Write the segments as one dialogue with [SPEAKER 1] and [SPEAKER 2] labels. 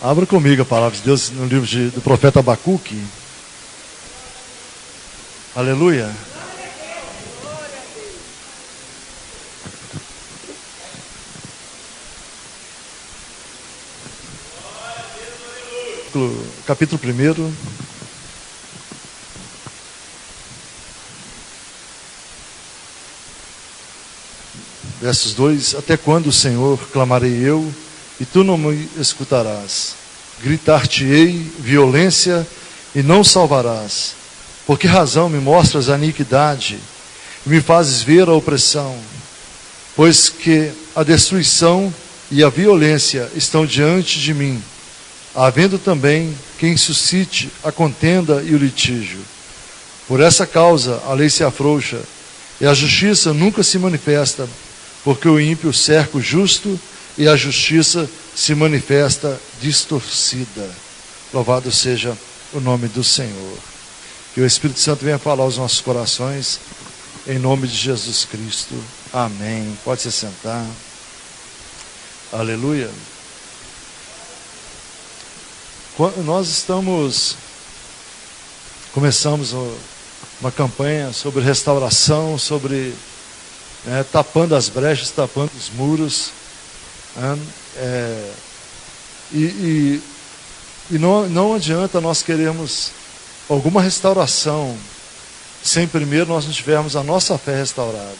[SPEAKER 1] Abra comigo a palavra de Deus no livro do profeta Abacuque. Aleluia. Capítulo 1. Versos 2: Até quando, Senhor, clamarei eu, e tu não me escutarás? Gritar-te-ei violência, e não salvarás. Por que razão me mostras a iniquidade, e me fazes ver a opressão? Pois que a destruição e a violência estão diante de mim, havendo também quem suscite a contenda e o litígio. Por essa causa a lei se afrouxa, e a justiça nunca se manifesta, porque o ímpio cerca o justo, e a justiça se manifesta distorcida. Louvado seja o nome do Senhor. Que o Espírito Santo venha falar aos nossos corações, em nome de Jesus Cristo. Amém. Pode se sentar. Aleluia. Nós começamos uma campanha sobre restauração, sobre tapando as brechas, tapando os muros, e não adianta nós queremos alguma restauração sem primeiro nós não tivermos a nossa fé restaurada.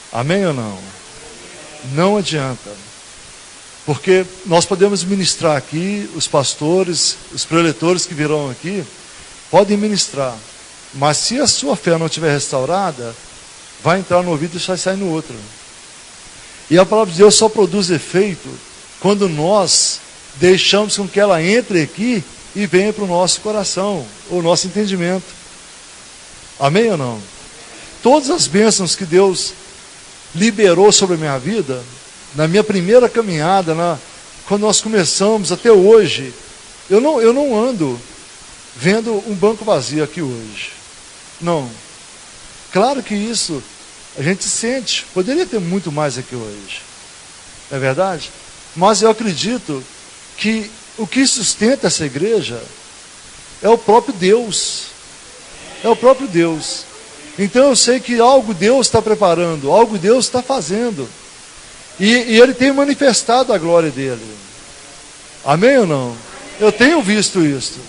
[SPEAKER 1] Amém ou não? Não adianta. Porque nós podemos ministrar aqui, os pastores, os preletores que virão aqui, podem ministrar. Mas se a sua fé não estiver restaurada, vai entrar no ouvido e vai sair no outro. E a palavra de Deus só produz efeito quando nós deixamos com que ela entre aqui e venha para o nosso coração, o nosso entendimento. Amém ou não? Todas as bênçãos que Deus liberou sobre a minha vida, na minha primeira caminhada, quando nós começamos até hoje, eu não ando vendo um banco vazio aqui hoje. Não. Claro que isso a gente sente, poderia ter muito mais aqui hoje. Não é verdade? Mas eu acredito que o que sustenta essa igreja é o próprio Deus. É o próprio Deus. Então eu sei que algo Deus está preparando, algo Deus está fazendo. E Ele tem manifestado a glória dEle. Amém ou não? Eu tenho visto isso.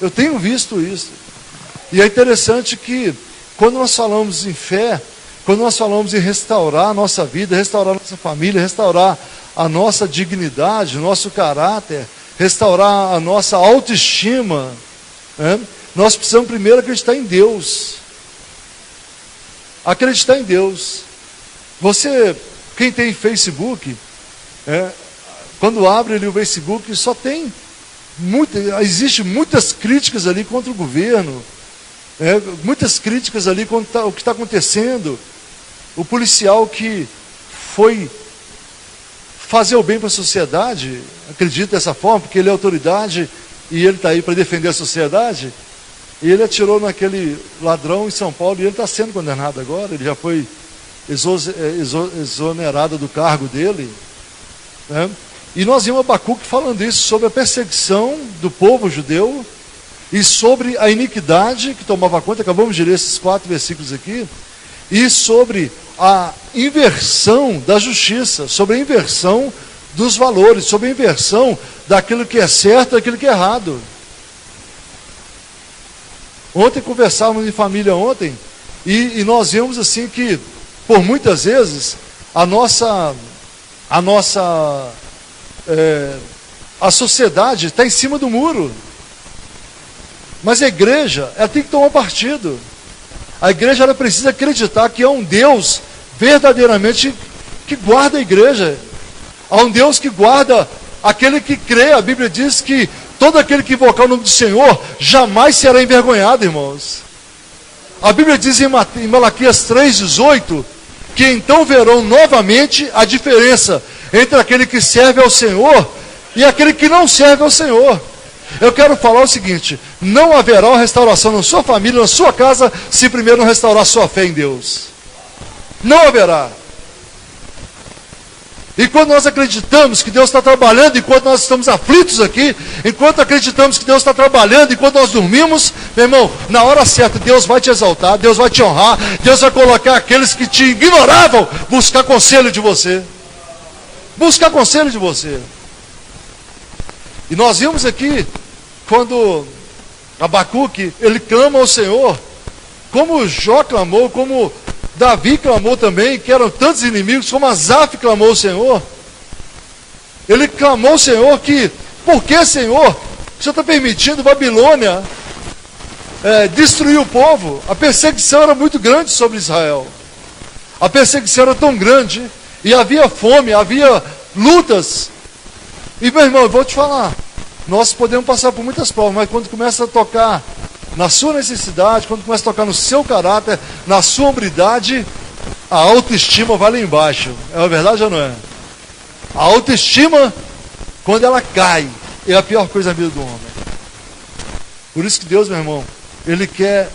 [SPEAKER 1] Eu tenho visto isso. E é interessante que quando nós falamos em fé, quando nós falamos em restaurar a nossa vida, restaurar a nossa família, restaurar a nossa dignidade, o nosso caráter, restaurar a nossa autoestima, nós precisamos primeiro acreditar em Deus. Acreditar em Deus. Quem tem Facebook, quando abre ali o Facebook, só tem existe muitas críticas ali contra o governo, muitas críticas ali contra o que está acontecendo. O policial que foi fazer o bem para a sociedade, acredita dessa forma, porque ele é autoridade e ele está aí para defender a sociedade, e ele atirou naquele ladrão em São Paulo e ele está sendo condenado agora, ele já foi exonerado do cargo dele. E nós vimos Abacuque falando isso sobre a perseguição do povo judeu e sobre a iniquidade que tomava conta, acabamos de ler esses 4 versículos aqui, e sobre a inversão da justiça, sobre a inversão dos valores, sobre a inversão daquilo que é certo e daquilo que é errado. Ontem conversávamos em família e nós vimos assim que por muitas vezes a sociedade está em cima do muro, mas a igreja ela tem que tomar partido. A igreja ela precisa acreditar que há um Deus verdadeiramente que guarda a igreja. Há um Deus que guarda aquele que crê. A Bíblia diz que todo aquele que invocar o nome do Senhor jamais será envergonhado, irmãos. A Bíblia diz em Malaquias 3,18 que então verão novamente a diferença entre aquele que serve ao Senhor e aquele que não serve ao Senhor. Eu quero falar o seguinte: não haverá uma restauração na sua família, na sua casa, se primeiro não restaurar a sua fé em Deus. Não haverá. E quando nós acreditamos que Deus está trabalhando enquanto nós estamos aflitos aqui, enquanto acreditamos que Deus está trabalhando enquanto nós dormimos, meu irmão, na hora certa Deus vai te exaltar, Deus vai te honrar, Deus vai colocar aqueles que te ignoravam buscar conselho de você. Buscar conselho de você. E nós vimos aqui, quando Abacuque, ele clama ao Senhor, como Jó clamou, como Davi clamou também, que eram tantos inimigos, como Asaf clamou ao Senhor. Ele clamou ao Senhor que, por que, Senhor, o Senhor está permitindo Babilônia destruir o povo? A perseguição era muito grande sobre Israel. A perseguição era tão grande, e havia fome, havia lutas. E, meu irmão, eu vou te falar, nós podemos passar por muitas provas, mas quando começa a tocar na sua necessidade, quando começa a tocar no seu caráter, na sua hombridade, a autoestima vai lá embaixo. É verdade ou não é? A autoestima, quando ela cai, é a pior coisa na vida do homem. Por isso que Deus, meu irmão, Ele quer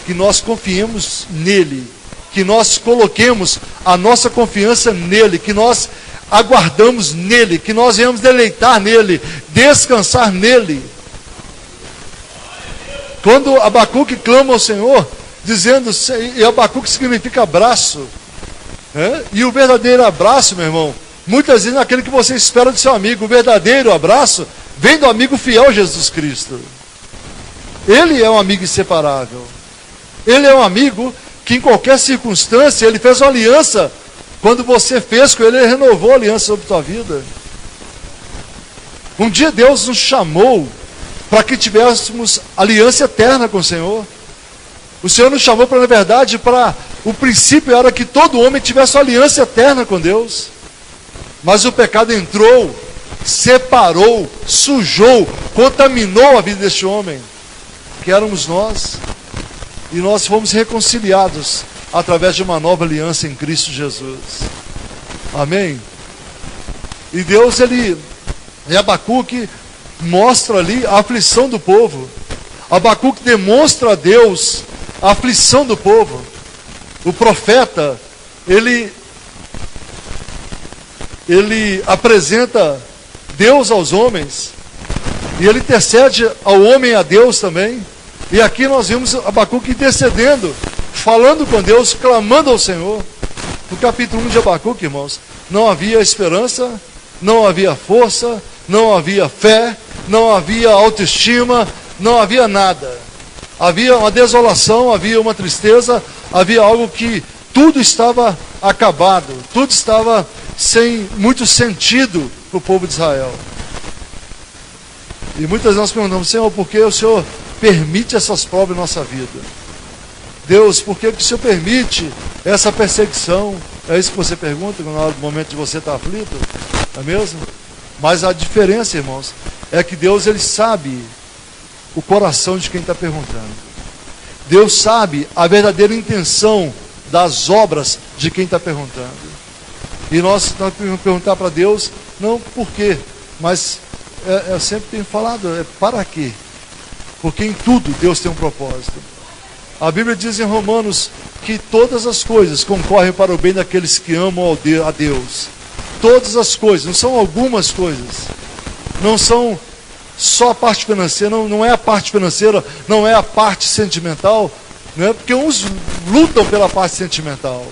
[SPEAKER 1] que nós confiemos nele, que nós coloquemos a nossa confiança nele, que nós aguardamos nele, que nós venhamos deleitar nele, descansar nele. Quando Abacuque clama ao Senhor, dizendo, e Abacuque significa abraço, e o verdadeiro abraço, meu irmão, muitas vezes é aquele que você espera do seu amigo. O verdadeiro abraço vem do amigo fiel Jesus Cristo. Ele é um amigo inseparável. Ele é um amigo que em qualquer circunstância, ele fez uma aliança. Quando você fez com ele, ele renovou a aliança sobre a tua vida. Um dia Deus nos chamou para que tivéssemos aliança eterna com o Senhor. O Senhor nos chamou para, na verdade, o princípio era que todo homem tivesse uma aliança eterna com Deus. Mas o pecado entrou, separou, sujou, contaminou a vida deste homem, que éramos nós. E nós fomos reconciliados através de uma nova aliança em Cristo Jesus. Amém? E Deus, em Abacuque, mostra ali a aflição do povo. Abacuque demonstra a Deus a aflição do povo. O profeta, ele apresenta Deus aos homens, e ele intercede ao homem e a Deus também. E aqui nós vimos Abacuque intercedendo, falando com Deus, clamando ao Senhor. No capítulo 1 de Abacuque, irmãos, não havia esperança, não havia força, não havia fé, não havia autoestima, não havia nada. Havia uma desolação, havia uma tristeza, havia algo que tudo estava acabado, tudo estava sem muito sentido para o povo de Israel. E muitas vezes nós perguntamos, Senhor, por que o Senhor permite essas provas em nossa vida? Deus, por que o Senhor permite essa perseguição? É isso que você pergunta no momento de você estar aflito? Não é mesmo? Mas a diferença, irmãos, é que Deus, Ele sabe o coração de quem está perguntando. Deus sabe a verdadeira intenção das obras de quem está perguntando. E nós vamos perguntar para Deus, não por quê, mas eu sempre tenho falado, para quê? Porque em tudo Deus tem um propósito. A Bíblia diz em Romanos que todas as coisas concorrem para o bem daqueles que amam a Deus. Todas as coisas, não são algumas coisas. Não são só a parte financeira, não é a parte financeira, não é a parte sentimental, não é? Porque uns lutam pela parte sentimental.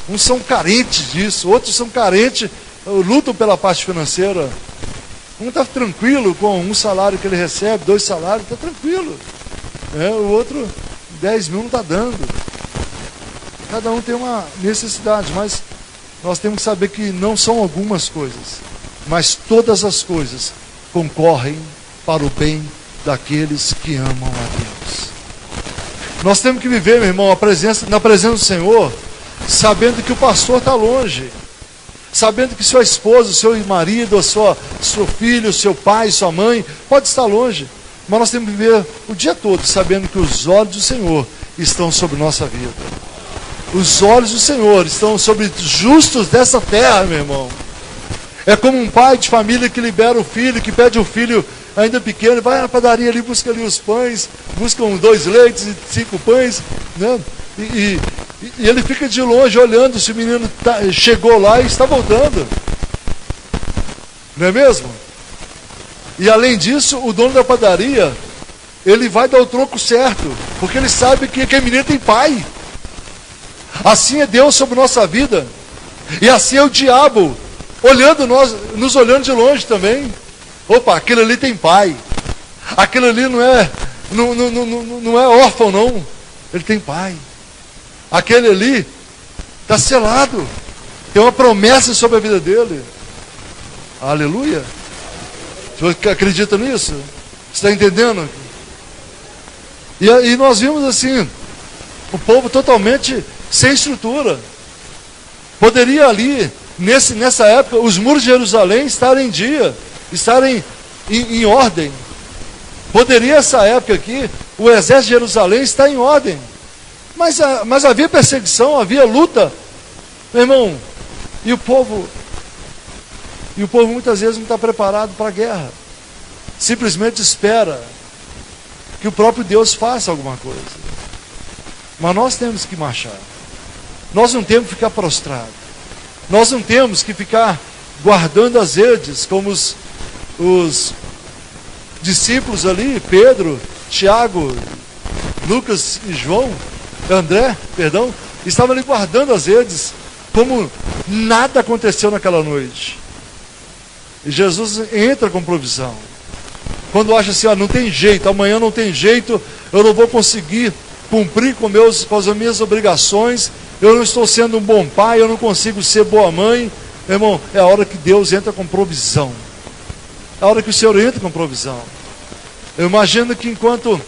[SPEAKER 1] Uns são carentes disso, outros são carentes, lutam pela parte financeira. Um está tranquilo com um salário que ele recebe, 2 salários, está tranquilo. O outro, 10 mil não está dando. Cada um tem uma necessidade, mas nós temos que saber que não são algumas coisas, mas todas as coisas concorrem para o bem daqueles que amam a Deus. Nós temos que viver, meu irmão, na presença do Senhor, sabendo que o pastor está longe, sabendo que sua esposa, seu marido, seu filho, seu pai, sua mãe, pode estar longe, mas nós temos que viver o dia todo sabendo que os olhos do Senhor estão sobre nossa vida. Os olhos do Senhor estão sobre os justos dessa terra, meu irmão. É como um pai de família que libera o filho, que pede o filho ainda pequeno, vai na padaria ali, busca ali os pães, buscam 2 leites e 5 pães, né? E ele fica de longe olhando se o menino chegou lá e está voltando. Não é mesmo? E além disso, o dono da padaria, ele vai dar o troco certo, porque ele sabe que aquele menino tem pai. Assim é Deus sobre nossa vida. E assim é o diabo, nos olhando de longe também. Opa, aquele ali tem pai. Aquele ali não é órfão, não. Ele tem pai. Aquele ali está selado. Tem uma promessa sobre a vida dele. Aleluia. Você acredita nisso? Você está entendendo? E nós vimos assim, o povo totalmente sem estrutura. Poderia ali, nessa época, os muros de Jerusalém estarem em dia, estarem em ordem. Poderia essa época aqui, o exército de Jerusalém estar em ordem. Mas havia perseguição, havia luta. Meu irmão, e o povo muitas vezes não está preparado para a guerra. Simplesmente espera que o próprio Deus faça alguma coisa. Mas nós temos que marchar. Nós não temos que ficar prostrados. Nós não temos que ficar guardando as redes, como os discípulos ali, Pedro, Tiago, Lucas e André, estavam ali guardando as redes, como nada aconteceu naquela noite. E Jesus entra com provisão. Quando acha assim, não tem jeito, amanhã não tem jeito, eu não vou conseguir cumprir com as minhas obrigações, eu não estou sendo um bom pai, eu não consigo ser boa mãe. Meu irmão, é a hora que Deus entra com provisão. É a hora que o Senhor entra com provisão. Eu imagino que enquanto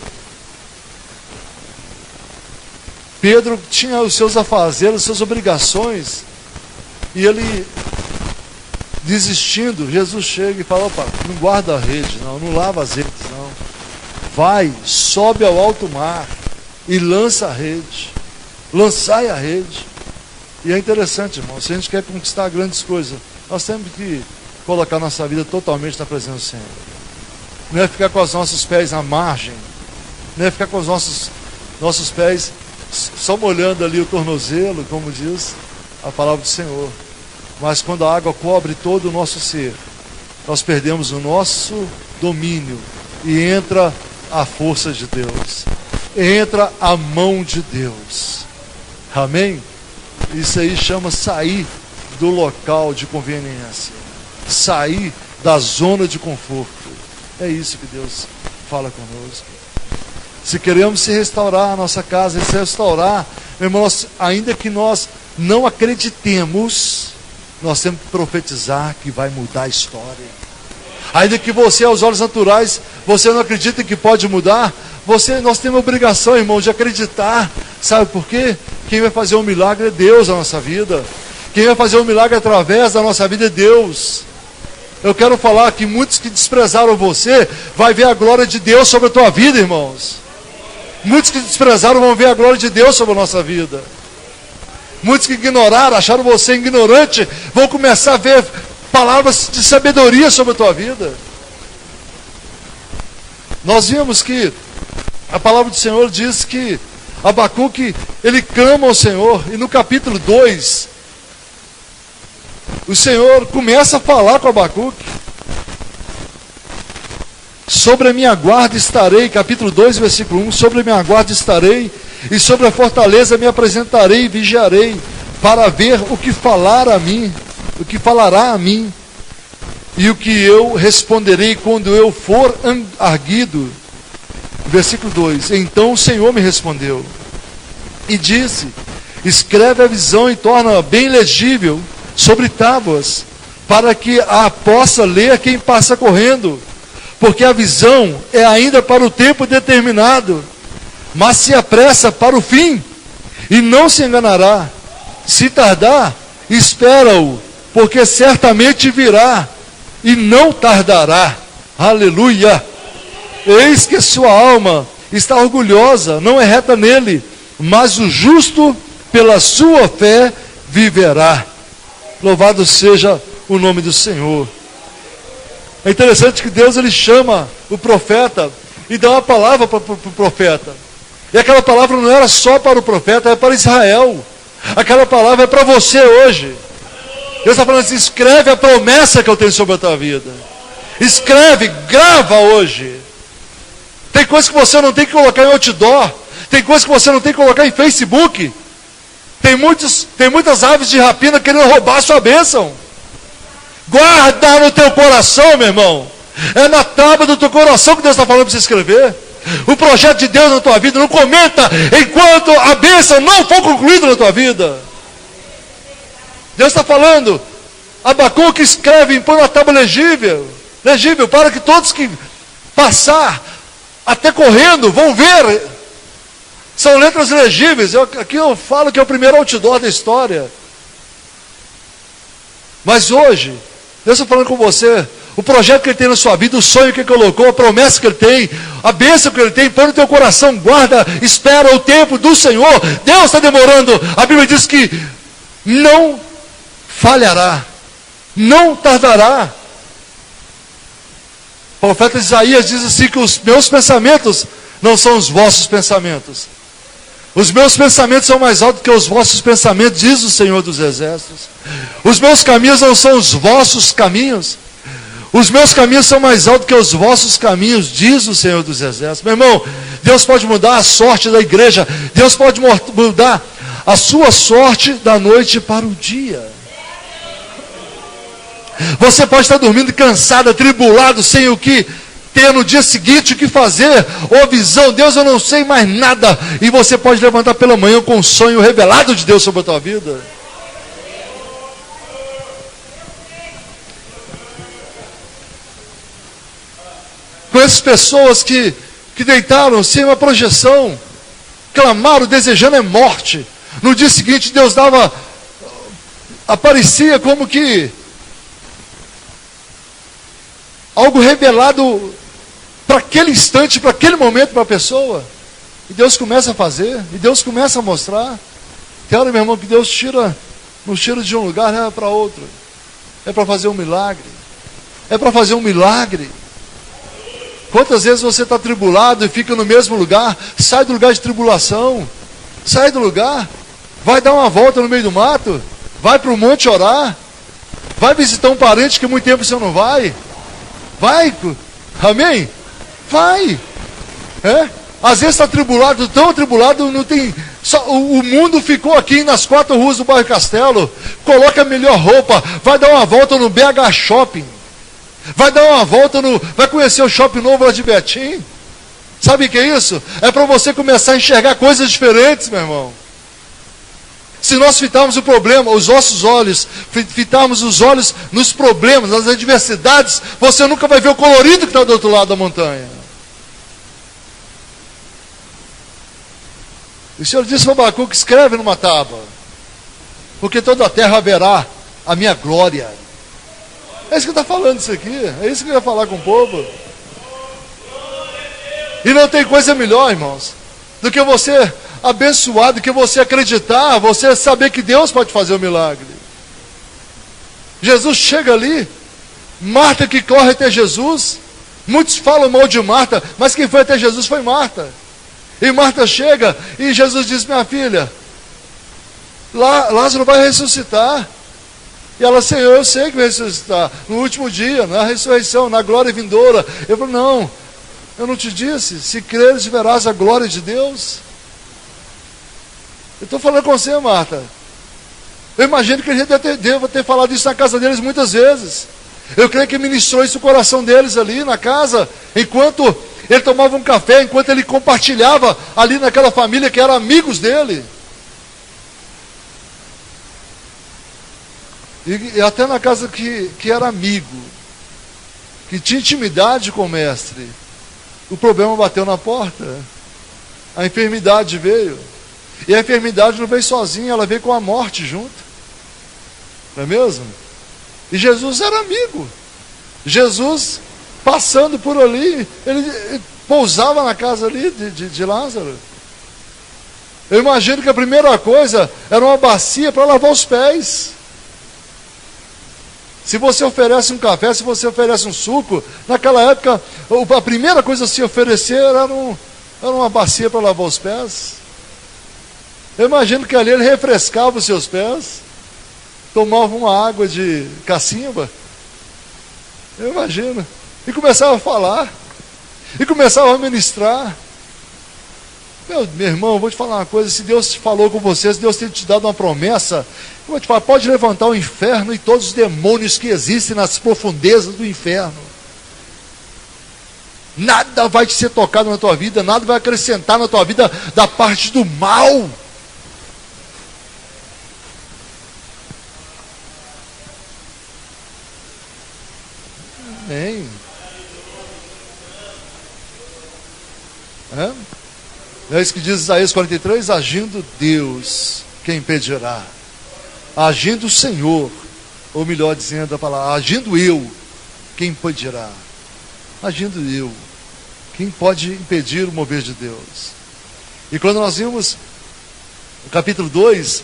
[SPEAKER 1] Pedro tinha os seus afazeres, as suas obrigações, e ele desistindo, Jesus chega e fala: opa, não guarda a rede, não lava as redes, não. Vai, sobe ao alto mar e lança a rede. Lançai a rede. E é interessante, irmão, se a gente quer conquistar grandes coisas, nós temos que colocar nossa vida totalmente na presença do Senhor. Não é ficar com os nossos pés à margem, não é ficar com os nossos pés só molhando ali o tornozelo, como diz a palavra do Senhor. Mas quando a água cobre todo o nosso ser, nós perdemos o nosso domínio e entra a força de Deus, entra a mão de Deus. Amém? Isso aí chama sair do local de conveniência, sair da zona de conforto. É isso que Deus fala conosco. Se queremos se restaurar a nossa casa, se restaurar, irmãos, ainda que nós não acreditemos, nós temos que profetizar que vai mudar a história. Ainda que você, aos olhos naturais, você não acredita que pode mudar, nós temos a obrigação, irmão, de acreditar. Sabe por quê? Quem vai fazer um milagre é Deus na nossa vida. Quem vai fazer um milagre através da nossa vida é Deus. Eu quero falar que muitos que desprezaram você, vai ver a glória de Deus sobre a tua vida, irmãos. Muitos que desprezaram vão ver a glória de Deus sobre a nossa vida. Muitos que ignoraram, acharam você ignorante, vão começar a ver palavras de sabedoria sobre a tua vida. Nós vimos que a palavra do Senhor diz que Abacuque, ele clama ao Senhor, e no capítulo 2, o Senhor começa a falar com Abacuque. Sobre a minha guarda estarei, capítulo 2, versículo 1, sobre a minha guarda estarei, e sobre a fortaleza me apresentarei e vigiarei, para ver o que falará a mim, e o que eu responderei quando eu for arguido. Versículo 2, então o Senhor me respondeu, e disse: escreve a visão e torna-a bem legível sobre tábuas, para que a possa ler quem passa correndo, porque a visão é ainda para o tempo determinado, mas se apressa para o fim, e não se enganará. Se tardar, espera-o, porque certamente virá, e não tardará. Aleluia! Eis que sua alma está orgulhosa, não é reta nele, mas o justo pela sua fé viverá. Louvado seja o nome do Senhor. É interessante que Deus, ele chama o profeta e dá uma palavra para o profeta. E aquela palavra não era só para o profeta, era para Israel. Aquela palavra é para você hoje. Deus está falando assim: escreve a promessa que eu tenho sobre a tua vida. Escreve, grava hoje. Tem coisas que você não tem que colocar em outdoor. Tem coisas que você não tem que colocar em Facebook. Tem muitas aves de rapina querendo roubar a sua bênção. Guarda no teu coração, meu irmão. É na tábua do teu coração que Deus está falando para você escrever. O projeto de Deus na tua vida não comenta enquanto a bênção não for concluída na tua vida. Deus está falando: Abacuque escreve, põe na tábua legível, para que todos que passar, até correndo, vão ver. São letras legíveis. Aqui eu falo que é o primeiro outdoor da história. Mas hoje, Deus está falando com você. O projeto que Ele tem na sua vida, o sonho que Ele colocou, a promessa que Ele tem, a bênção que Ele tem, põe no teu coração, guarda, espera o tempo do Senhor. Deus está demorando. A Bíblia diz que não falhará, não tardará. O profeta Isaías diz assim: que os meus pensamentos não são os vossos pensamentos. Os meus pensamentos são mais altos que os vossos pensamentos, diz o Senhor dos Exércitos. Os meus caminhos não são os vossos caminhos. Os meus caminhos são mais altos que os vossos caminhos, diz o Senhor dos Exércitos. Meu irmão, Deus pode mudar a sorte da igreja. Deus pode mudar a sua sorte da noite para o dia. Você pode estar dormindo cansado, atribulado, sem o que ter no dia seguinte, o que fazer, ou visão: Deus, eu não sei mais nada. E você pode levantar pela manhã com um sonho revelado de Deus sobre a tua vida. Conheço pessoas que deitaram sem uma projeção, clamaram, desejando a morte. No dia seguinte, Deus aparecia como que algo revelado para aquele instante, para aquele momento, para a pessoa. E Deus começa a fazer, e Deus começa a mostrar. Tem hora, meu irmão, que Deus nos tira de um lugar, leva para outro. É para fazer um milagre. É para fazer um milagre. Quantas vezes você está tribulado e fica no mesmo lugar? Sai do lugar de tribulação. Sai do lugar. Vai dar uma volta no meio do mato. Vai para o monte orar. Vai visitar um parente que há muito tempo você não vai. Vai. Amém? Vai. Às vezes está tribulado, tão tribulado, não tem. O mundo ficou aqui nas 4 ruas do bairro Castelo. Coloca a melhor roupa. Vai dar uma volta no BH Shopping. Vai dar uma volta vai conhecer o shopping novo lá de Betim. Sabe o que é isso? É para você começar a enxergar coisas diferentes, meu irmão. Se nós fitarmos o problema, os nossos olhos, fitarmos os olhos nos problemas, nas adversidades, você nunca vai ver o colorido que está do outro lado da montanha. O Senhor disse para Abacuque: escreve numa tábua, porque toda a terra verá a minha glória. É isso que está falando isso aqui. É isso que eu ia falar com o povo. E não tem coisa melhor, irmãos, do que você abençoar, do que você acreditar, você saber que Deus pode fazer o milagre. Jesus chega ali, Marta que corre até Jesus. Muitos falam mal de Marta, mas quem foi até Jesus foi Marta. E Marta chega e Jesus diz: minha filha, Lázaro vai ressuscitar. E ela: Senhor, eu sei que vai ressuscitar no último dia, na ressurreição, na glória vindoura. Eu falei: não, eu não te disse, se creres verás a glória de Deus. Eu estou falando com você, Marta. Eu imagino que ele deva ter falado isso na casa deles muitas vezes. Eu creio que ministrou isso no coração deles ali na casa, enquanto ele tomava um café, enquanto ele compartilhava ali naquela família que eram amigos dele. E até na casa que era amigo, que tinha intimidade com o mestre, o problema bateu na porta. A enfermidade veio. E a enfermidade não veio sozinha, ela veio com a morte junto. Não é mesmo? E Jesus era amigo. Jesus, passando por ali, ele pousava na casa ali de Lázaro. Eu imagino que a primeira coisa era uma bacia para lavar os pés. Se você oferece um café, se você oferece um suco, naquela época, a primeira coisa a se oferecer era Era uma bacia para lavar os pés. Eu imagino que ali ele refrescava os seus pés, tomava uma água de cacimba. Eu imagino. E começava a falar. E começava a ministrar. Meu irmão, eu vou te falar uma coisa. Se Deus falou com você, se Deus tem te dado uma promessa, eu vou te falar, pode levantar o inferno e todos os demônios que existem nas profundezas do inferno. Nada vai te ser tocado na tua vida, nada vai acrescentar na tua vida da parte do mal. Amém. É isso que diz Isaías 43, agindo Deus, quem impedirá? Agindo o Senhor, ou melhor dizendo a palavra, agindo eu, quem impedirá? Agindo eu, quem pode impedir o mover de Deus? E quando nós vimos o capítulo 2,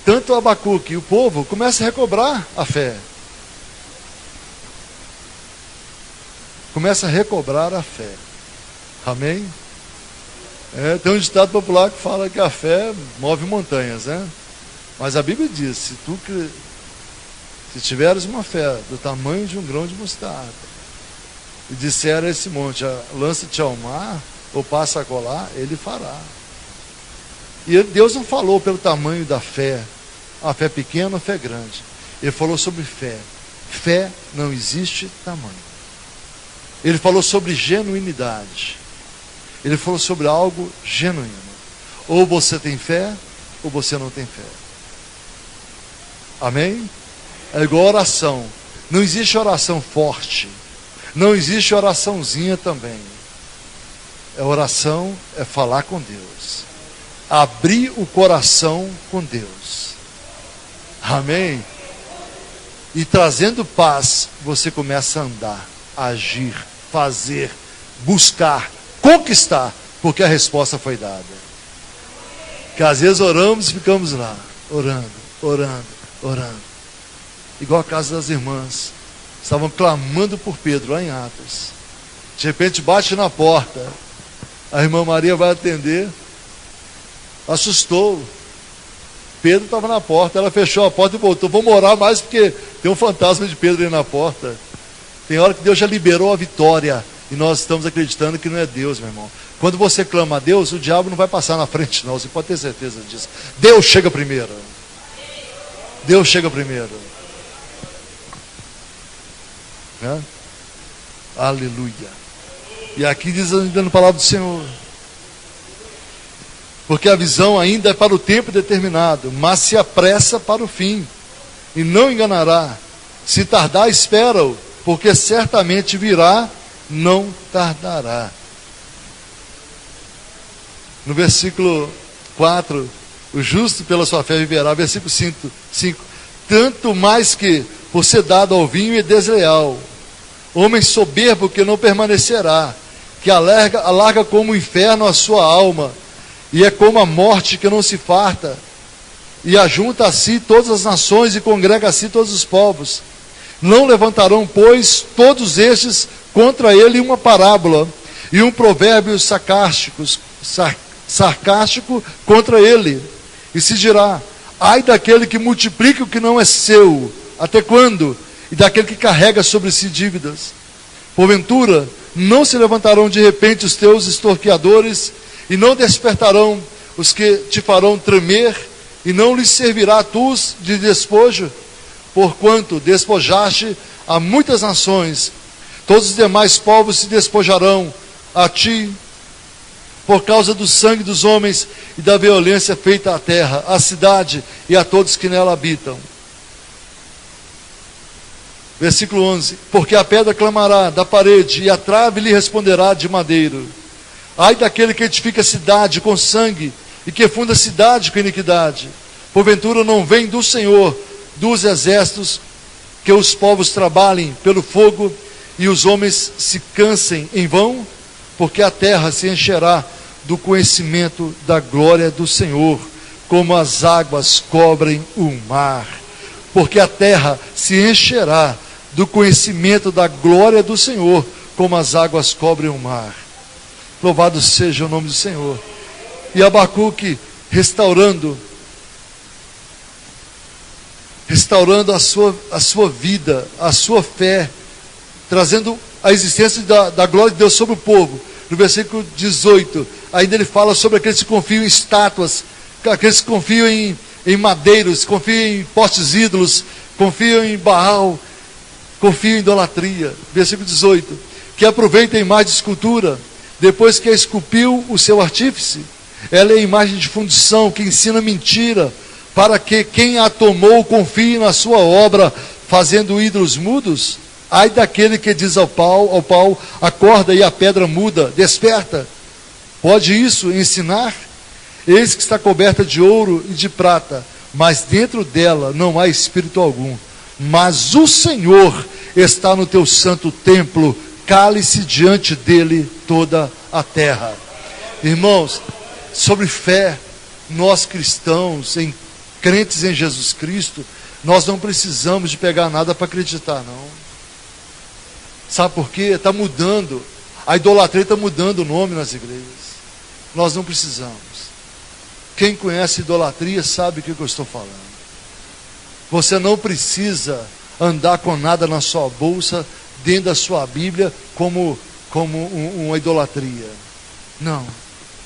[SPEAKER 1] tanto Abacuque e o povo começam a recobrar a fé. Começa a recobrar a fé. Amém? Tem um ditado popular que fala que a fé move montanhas, né? Mas a Bíblia diz, se tiveres uma fé do tamanho de um grão de mostarda, e disser a esse monte, lança-te ao mar, ou passa a colar, ele fará. E Deus não falou pelo tamanho da fé, a fé pequena ou fé grande. Ele falou sobre fé. Fé não existe tamanho. Ele falou sobre genuinidade. Ele falou sobre algo genuíno. Ou você tem fé, ou você não tem fé. Amém? É igual oração. Não existe oração forte. Não existe oraçãozinha também. Oração é falar com Deus. Abrir o coração com Deus. Amém? E trazendo paz, você começa a andar, agir, fazer, buscar, conquistar, porque a resposta foi dada. Que às vezes oramos e ficamos lá, orando. Igual a casa das irmãs, estavam clamando por Pedro lá em Atos. De repente bate na porta, a irmã Maria vai atender, assustou. Pedro estava na porta, ela fechou a porta e voltou. Vamos orar mais porque tem um fantasma de Pedro aí na porta. Tem hora que Deus já liberou a vitória e nós estamos acreditando que não é Deus, meu irmão. Quando você clama a Deus, o diabo não vai passar na frente, não. Você pode ter certeza disso. Deus chega primeiro. Deus chega primeiro. Aleluia. E aqui diz ainda na palavra do Senhor: porque a visão ainda é para o tempo determinado, mas se apressa para o fim, e não enganará. Se tardar, espera-o, porque certamente virá, não tardará. No versículo 4, o justo pela sua fé viverá. Versículo 5, tanto mais que, por ser dado ao vinho, é desleal. Homem soberbo que não permanecerá, que alarga como o inferno a sua alma, e é como a morte que não se farta, e ajunta a si todas as nações, e congrega a si todos os povos. Não levantarão, pois, todos estes contra ele uma parábola, e um provérbio sarcástico contra ele. E se dirá: ai daquele que multiplica o que não é seu, até quando? E daquele que carrega sobre si dívidas. Porventura, não se levantarão de repente os teus extorquiadores, e não despertarão os que te farão tremer, e não lhes servirá a tu de despojo, porquanto despojaste a muitas nações, todos os demais povos se despojarão a ti, por causa do sangue dos homens e da violência feita à terra, à cidade e a todos que nela habitam. Versículo 11: porque a pedra clamará da parede, e a trave lhe responderá de madeiro. Ai daquele que edifica a cidade com sangue, e que funda a cidade com iniquidade. Porventura não vem do Senhor dos exércitos, que os povos trabalhem pelo fogo, e os homens se cansem em vão? Porque a terra se encherá do conhecimento da glória do Senhor, como as águas cobrem o mar. Porque a terra se encherá do conhecimento da glória do Senhor, como as águas cobrem o mar. Louvado seja o nome do Senhor. E Abacuque restaurando a sua vida, a sua fé, trazendo a existência da glória de Deus sobre o povo. No versículo 18, ainda ele fala sobre aqueles que confiam em estátuas, aqueles que confiam em madeiros, confiam em postes ídolos, confiam em Baal, confiam em idolatria. Versículo 18, que aproveita a imagem de escultura, depois que a esculpiu o seu artífice. Ela é a imagem de fundição que ensina mentira, para que quem a tomou confie na sua obra, fazendo ídolos mudos. Ai daquele que diz ao pau, acorda, e a pedra muda, desperta. Pode isso ensinar? Eis que está coberta de ouro e de prata, mas dentro dela não há espírito algum. Mas o Senhor está no teu santo templo, cale-se diante dele toda a terra. Irmãos, sobre fé, nós cristãos, crentes em Jesus Cristo, nós não precisamos de pegar nada para acreditar, não. Sabe por quê? Está mudando. A idolatria está mudando o nome nas igrejas. Nós não precisamos. Quem conhece idolatria sabe o que eu estou falando. Você não precisa andar com nada na sua bolsa, dentro da sua Bíblia, como uma idolatria. Não.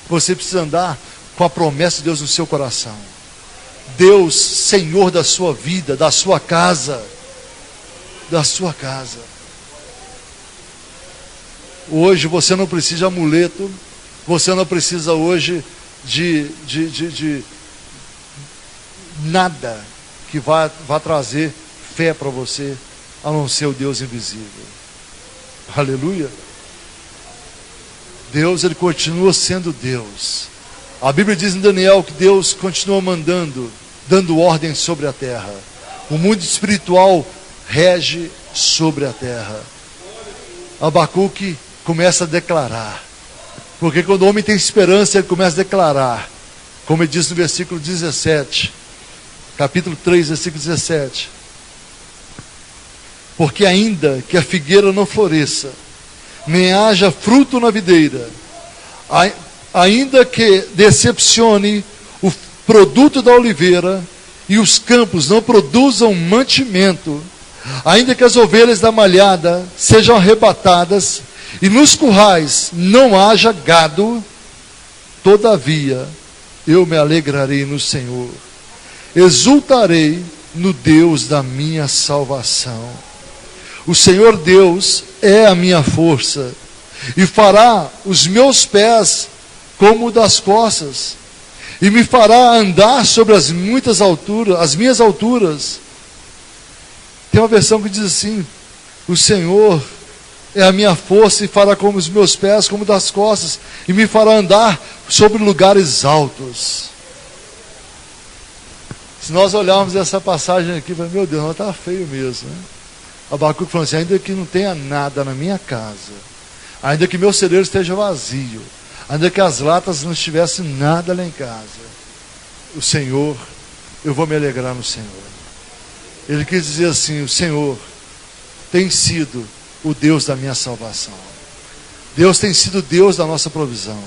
[SPEAKER 1] Você precisa andar com a promessa de Deus no seu coração. Deus, Senhor da sua vida, da sua casa. Da sua casa. Hoje você não precisa de amuleto, você não precisa hoje de nada que vá trazer fé para você, a não ser o Deus invisível. Aleluia. Deus, Ele continua sendo Deus. A Bíblia diz em Daniel que Deus continua dando ordem sobre a terra. O mundo espiritual rege sobre a terra. Abacuque começa a declarar, porque quando o homem tem esperança, ele começa a declarar, como ele diz no versículo 17, capítulo 3, versículo 17, porque ainda que a figueira não floresça, nem haja fruto na videira, ainda que decepcione o produto da oliveira, e os campos não produzam mantimento, ainda que as ovelhas da malhada sejam arrebatadas, e nos currais não haja gado, todavia eu me alegrarei no Senhor, exultarei no Deus da minha salvação. O Senhor Deus é a minha força, e fará os meus pés como o das costas, e me fará andar sobre as minhas alturas. Tem uma versão que diz assim: o Senhor é a minha força e fará como os meus pés, como das costas, e me fará andar sobre lugares altos. Se nós olharmos essa passagem aqui, meu Deus, não está feio mesmo, né? Abacuque falando assim: ainda que não tenha nada na minha casa, ainda que meu celeiro esteja vazio, ainda que as latas não estivessem nada lá em casa, o Senhor, eu vou me alegrar no Senhor. Ele quis dizer assim: o Senhor tem sido o Deus da minha salvação. Deus tem sido o Deus da nossa provisão.